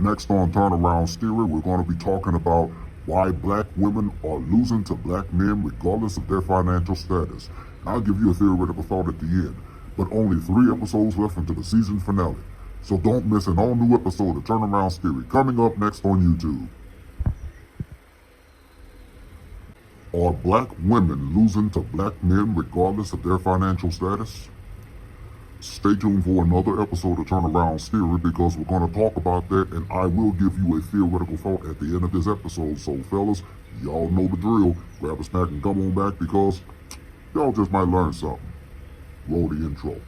Next on Turnaround Theory, we're going to be talking about why black women are losing to black men regardless of their financial status. And I'll give you a theoretical thought at the end, but only 3 episodes left until the season finale. So don't miss an all-new episode of Turnaround Theory coming up next on YouTube. Are black women losing to black men regardless of their financial status? Stay tuned for another episode of Turnaround Theory because we're going to talk about that, and I will give you a theoretical thought at the end of this episode. So fellas, y'all know the drill. Grab a snack and come on back because y'all just might learn something. Roll the intro.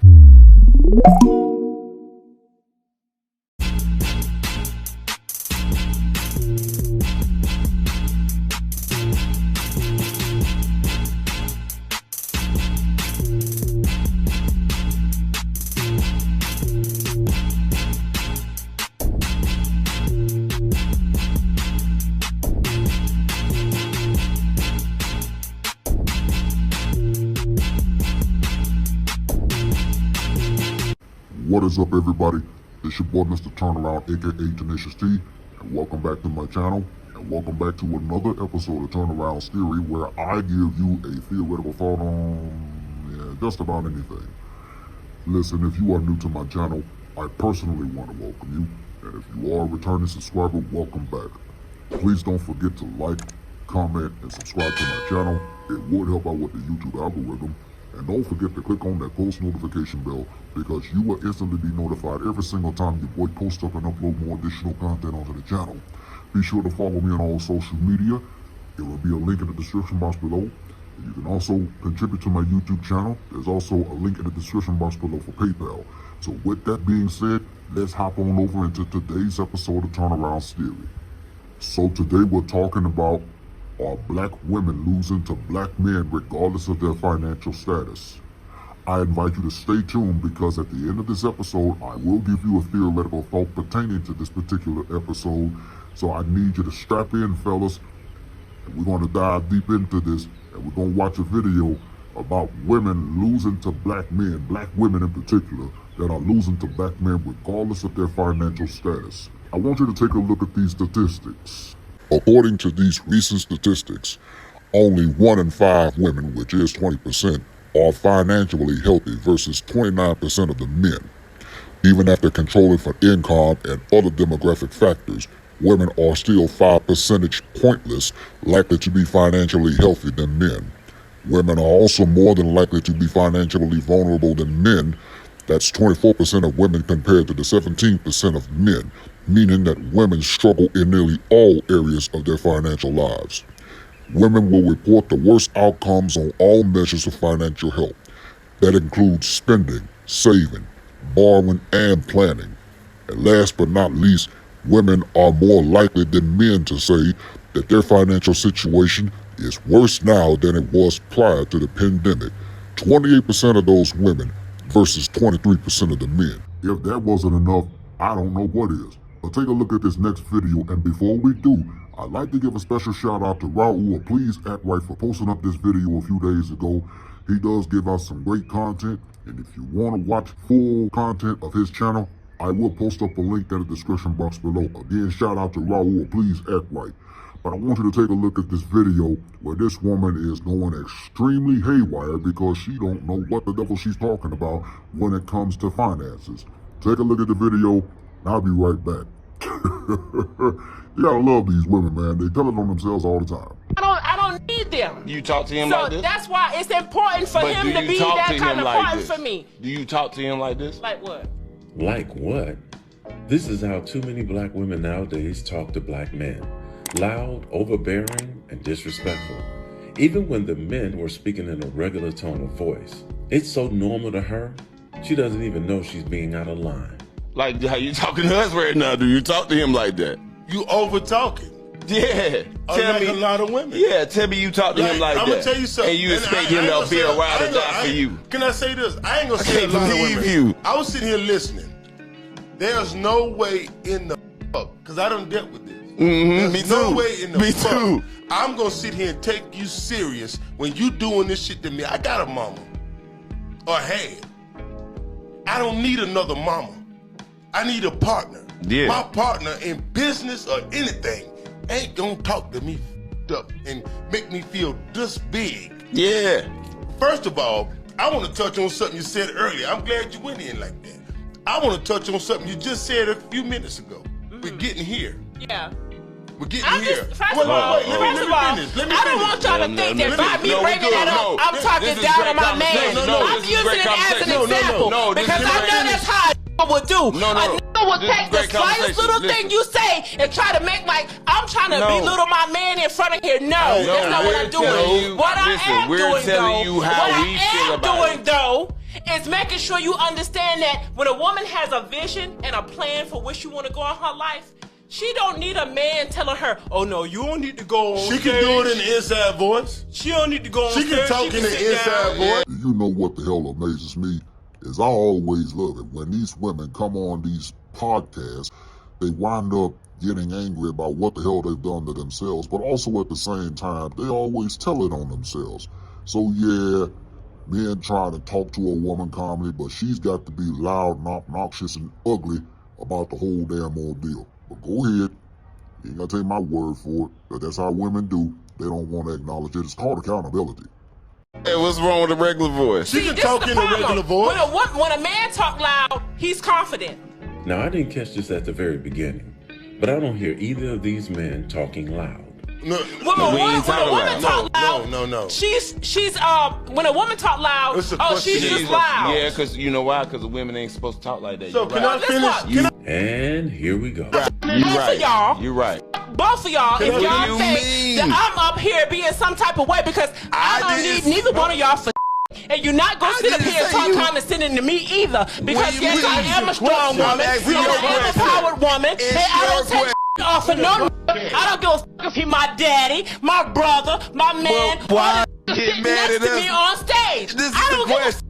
What is up, everybody? It's your boy Mr. Turnaround, aka Tenacious T, and welcome back to my channel, and welcome back to another episode of Turnaround Theory, where I give you a theoretical thought on just about anything. Listen, if you are new to my channel, I personally want to welcome you, and if you are a returning subscriber, welcome back. Please don't forget to like, comment, and subscribe to my channel. It would help out with the YouTube algorithm. And don't forget to click on that post notification bell because you will instantly be notified every single time your boy posts up and upload more additional content onto the channel. Be sure to follow me on all social media. There will be a link in the description box below. And you can also contribute to my YouTube channel. There's also a link in the description box below for PayPal. So with that being said, let's hop on over into today's episode of Turnaround Theory. So today we're talking about, are black women losing to black men regardless of their financial status? I invite you to stay tuned because at the end of this episode, I will give you a theoretical thought pertaining to this particular episode. So I need you to strap in, fellas, and we're going to dive deep into this, and we're going to watch a video about women losing to black men, black women in particular, that are losing to black men regardless of their financial status. I want you to take a look at these statistics. According to these recent statistics, only 1 in 5 women, which is 20%, are financially healthy versus 29% of the men. Even after controlling for income and other demographic factors, women are still 5 percentage points likely to be financially healthy than men. Women are also more than likely to be financially vulnerable than men. That's 24% of women compared to the 17% of men, meaning that women struggle in nearly all areas of their financial lives. Women will report the worst outcomes on all measures of financial health. That includes spending, saving, borrowing, and planning. And last but not least, women are more likely than men to say that their financial situation is worse now than it was prior to the pandemic. 28% of those women versus 23% of the men. If that wasn't enough, I don't know what is. But take a look at this next video, and before we do, I'd like to give a special shout out to Raul, Please Act Right, for posting up this video a few days ago. He does give out some great content, and if you want to watch full content of his channel, I will post up a link in the description box below. Again, shout out to Raul, Please Act Right. But I want you to take a look at this video where this woman is going extremely haywire because she don't know what the devil she's talking about when it comes to finances. Take a look at the video, and I'll be right back. You gotta love these women, man. They tell it on themselves all the time. I don't need them. You talk to him So like this? that's why it's important for But him do to you be talk that to him kind of like important this? for me. Do you talk to him like this? Like what? Like what? This is how too many black women nowadays talk to black men. Loud, overbearing, and disrespectful. Even when the men were speaking in a regular tone of voice. It's so normal to her, she doesn't even know she's being out of line. Like how you talking to us right now? Do you talk to him like that? You over talking. Yeah. Tell Unlike me a lot of women. Yeah, tell me you talk to him like I'm that. gonna tell you something. And you And expect I him ain't to gonna be say- a ride I or ain't die gonna- for you. Can I say this? I ain't gonna say a can't lot of believe women. you. I was sitting here listening. There's no way in the fuck, because I done dealt with this. There's me no too. way in the Me fuck too. I'm gonna sit here and take you serious when you doing this shit to me. I got a mama. Or had. I don't need another mama. I need a partner. Yeah. My partner in business or anything ain't gonna talk to me up and make me feel this big. Yeah. First of all, I want to touch on something you said earlier. I'm glad you went in like that. I want to touch on something you just said a few minutes ago. We're getting here. Yeah. We're getting I'm here. just, first of all, Let me finish. I don't want y'all to think that by me bringing that up, I'm talking down on my man. I'm using it as an example because I know that's how a would do. A nigga would take the slightest little thing you say and try to make like I'm trying to belittle my man in front of here. No, that's not what I'm doing. What I am doing though is making sure you understand that when a woman has a vision and a plan for where she want to go in her life, she don't need a man telling her, "Oh no, you don't need to go on She stage." can do it in the inside voice. She don't need to go on She stage. can talk in the inside voice. You know what the hell amazes me is I always love it when these women come on these podcasts, they wind up getting angry about what the hell they've done to themselves, but also at the same time, they always tell it on themselves. So yeah, men trying to talk to a woman calmly, but she's got to be loud and obnoxious and ugly about the whole damn ordeal. But go ahead, you ain't gotta take my word for it, but that's how women do. They don't want to acknowledge it. It's called accountability. Hey, what's wrong with the regular voice? She can talk in a regular voice. When a man talk loud, he's confident. Now, I didn't catch this at the very beginning, but I don't hear either of these men talking loud. No, When a woman talk loud, no. She's when a woman talk loud, It's a oh, she's question. just loud. Yeah, because you know why? Because the women ain't supposed to talk like that. So You're can right. I finish? Listen, And here we go. You Both right. of y'all. You right. Both of y'all, if What y'all do you think mean? that I'm up here being some type of way because I don't need neither one of y'all for and you're not going to sit up didn't here and say talk you- condescending to me either. Because do you yes, I mean? am a strong I'm woman. asking I'm your an question. empowered woman. It's And I don't your take off for no I don't give a if he my daddy, my brother, my man, why or get sitting mad next at to me us? on stage. This is I the don't give a question.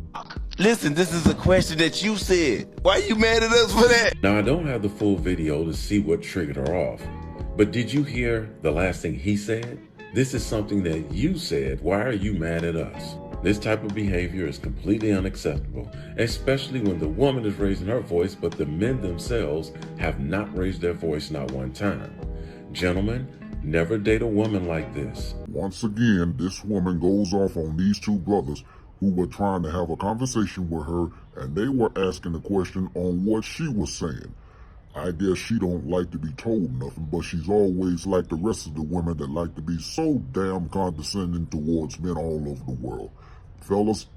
Listen, this is a question that you said. Why you mad at us for that? Now, I don't have the full video to see what triggered her off, but did you hear the last thing he said? This is something that you said. Why are you mad at us? This type of behavior is completely unacceptable, especially when the woman is raising her voice, but the men themselves have not raised their voice not one time. Gentlemen, never date a woman like this. Once again, this woman goes off on these two brothers who were trying to have a conversation with her, and they were asking a question on what she was saying. I guess she don't like to be told nothing, but she's always like the rest of the women that like to be so damn condescending towards men all over the world. Fellas,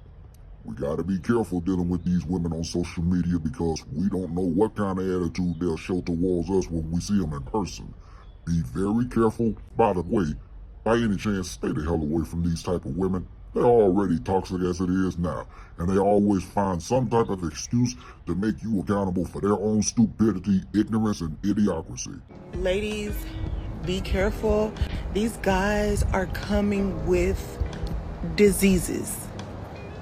we gotta be careful dealing with these women on social media because we don't know what kind of attitude they'll show towards us when we see them in person. Be very careful. By the way, by any chance, stay the hell away from these type of women. They're already toxic as it is now, and they always find some type of excuse to make you accountable for their own stupidity, ignorance, and idiocracy. Ladies, be careful. These guys are coming with diseases,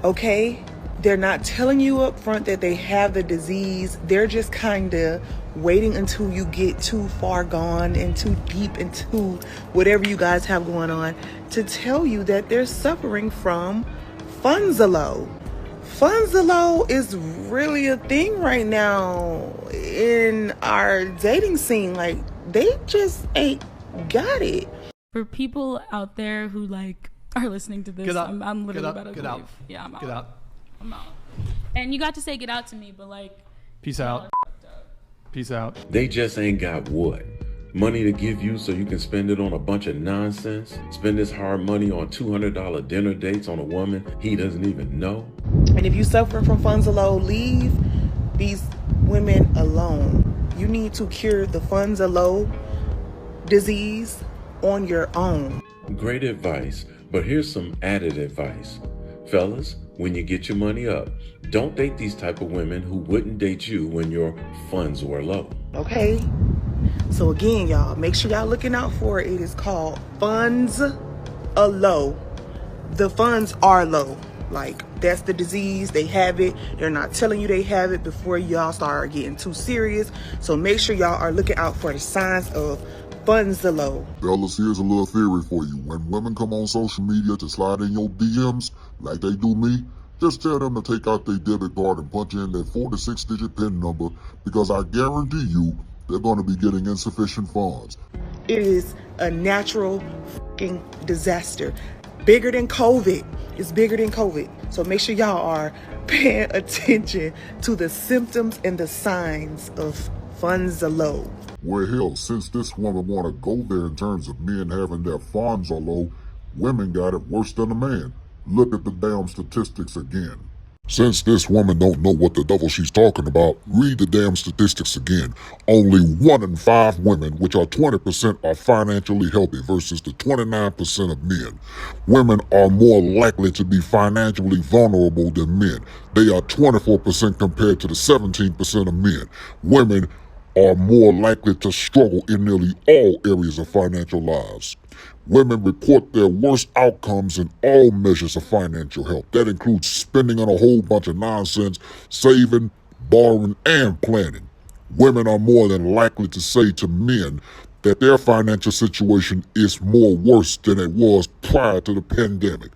okay? They're not telling you up front that they have the disease. They're just kind of waiting until you get too far gone and too deep into whatever you guys have going on to tell you that they're suffering from Funzalo. Funzalo is really a thing right now in our dating scene. Like, they just ain't got it. For people out there who like are listening to this, Get out. I'm literally Get out. about to Get leave. out. Yeah, I'm out. Get out. I'm out. And you got to say get out to me, but like, Peace out. Peace out. They just ain't got what? Money to give you so you can spend it on a bunch of nonsense? Spend this hard money on $200 dinner dates on a woman he doesn't even know? And if you suffering from Funzalo, leave these women alone. You need to cure the Funzalo disease on your own. Great advice, but here's some added advice. Fellas, when you get your money up, don't date these type of women who wouldn't date you when your funds were low. Okay? So again, y'all, make sure y'all looking out for it. It is called Funzalo. The funds are low. Like, that's the disease. They have it. They're not telling you they have it before y'all start getting too serious. So make sure y'all are looking out for the signs of Funzalo. Fellas, here's a little theory for you. When women come on social media to slide in your DMs, like they do me, just tell them to take out their debit card and punch in their 4 to 6 digit PIN number, because I guarantee you, they're going to be getting insufficient funds. It is a natural fucking disaster. Bigger than COVID. It's bigger than COVID. So make sure y'all are paying attention to the symptoms and the signs of funds are low. Well, hell, since this woman want to go there in terms of men having their funds are low, women got it worse than a man. Look at the damn statistics again. Since this woman don't know what the devil she's talking about, read the damn statistics again. Only 1 in 5 women, which are 20%, are financially healthy versus the 29% of men. Women are more likely to be financially vulnerable than men. They are 24% compared to the 17% of men. Women are more likely to struggle in nearly all areas of financial lives. Women report their worst outcomes in all measures of financial health. That includes spending on a whole bunch of nonsense, saving, borrowing, and planning. Women are more than likely to say to men that their financial situation is more worse than it was prior to the pandemic.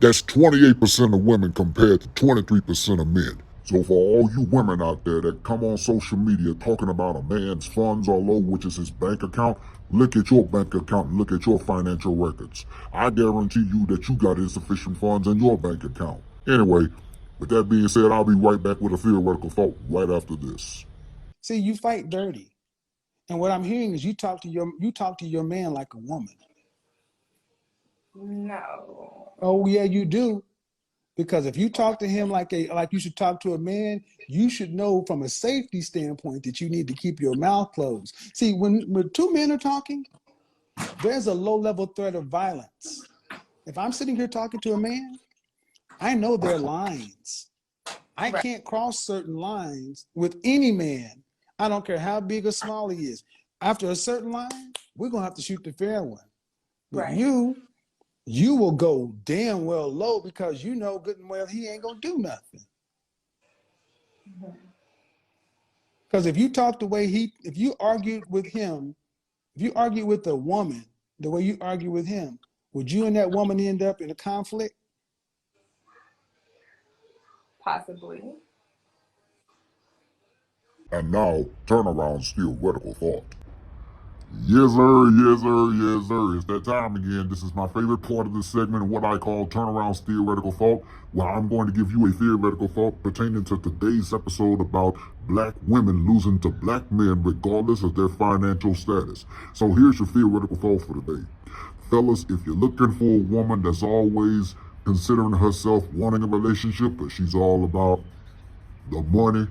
That's 28% of women compared to 23% of men. So for all you women out there that come on social media talking about a man's funds are low, which is his bank account, look at your bank account and look at your financial records. I guarantee you that you got insufficient funds in your bank account. Anyway, with that being said, I'll be right back with a theoretical thought right after this. See, you fight dirty. And what I'm hearing is you talk to your man like a woman. No. Oh yeah, you do. Because if you talk to him like you should talk to a man, you should know from a safety standpoint that you need to keep your mouth closed. See, when 2 men are talking, there's a low-level threat of violence. If I'm sitting here talking to a man, I know there are lines. I can't cross certain lines with any man. I don't care how big or small he is. After a certain line, we're going to have to shoot the fair one. But you will go damn well low because you know good and well he ain't going to do nothing. Because if you talk the way if you argued with him, if you argue with a woman the way you argue with him, would you and that woman end up in a conflict? Possibly. And now, Turneround's theoretical thought. Yes sir, yes sir, yes sir. It's that time again. This is my favorite part of this segment, what I call Turnaround's theoretical thought, where I'm going to give you a theoretical thought pertaining to today's episode about black women losing to black men regardless of their financial status. So here's your theoretical thought for today. Fellas, if you're looking for a woman that's always considering herself wanting a relationship, but she's all about the money,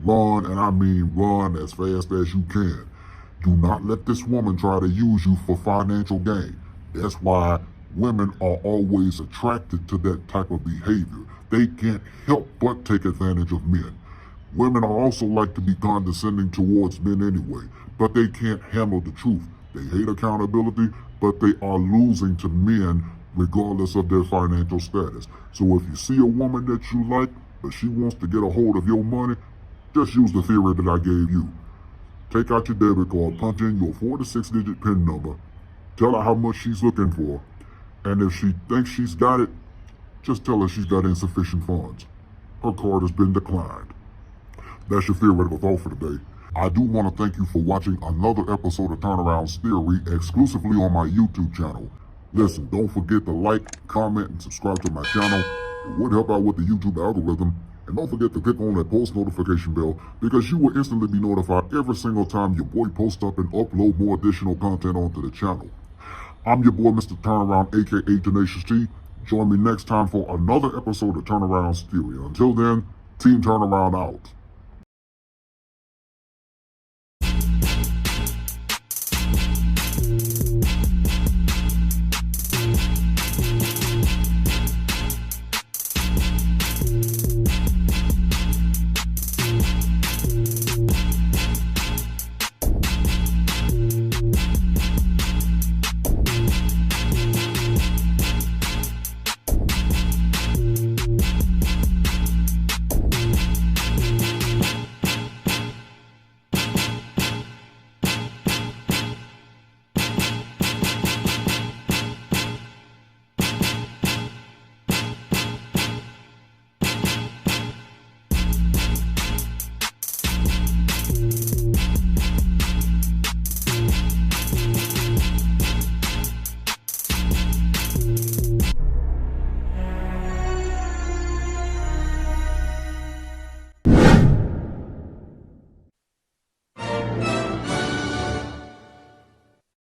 run, and I mean run as fast as you can. Do not let this woman try to use you for financial gain. That's why women are always attracted to that type of behavior. They can't help but take advantage of men. Women are also like to be condescending towards men anyway, but they can't handle the truth. They hate accountability, but they are losing to men regardless of their financial status. So if you see a woman that you like, but she wants to get a hold of your money, just use the theory that I gave you. Take out your debit card, punch in your 4 to 6 digit PIN number, tell her how much she's looking for, and if she thinks she's got it, just tell her she's got insufficient funds. Her card has been declined. That's your theoretical thought for today. I do want to thank you for watching another episode of Turnaround's Theory exclusively on my YouTube channel. Listen, don't forget to like, comment, and subscribe to my channel. It would help out with the YouTube algorithm. And don't forget to click on that post notification bell because you will instantly be notified every single time your boy posts up and upload more additional content onto the channel. I'm your boy, Mr. Turnaround, aka Tenacious T. Join me next time for another episode of Turnaround's Theory. Until then, Team Turnaround out.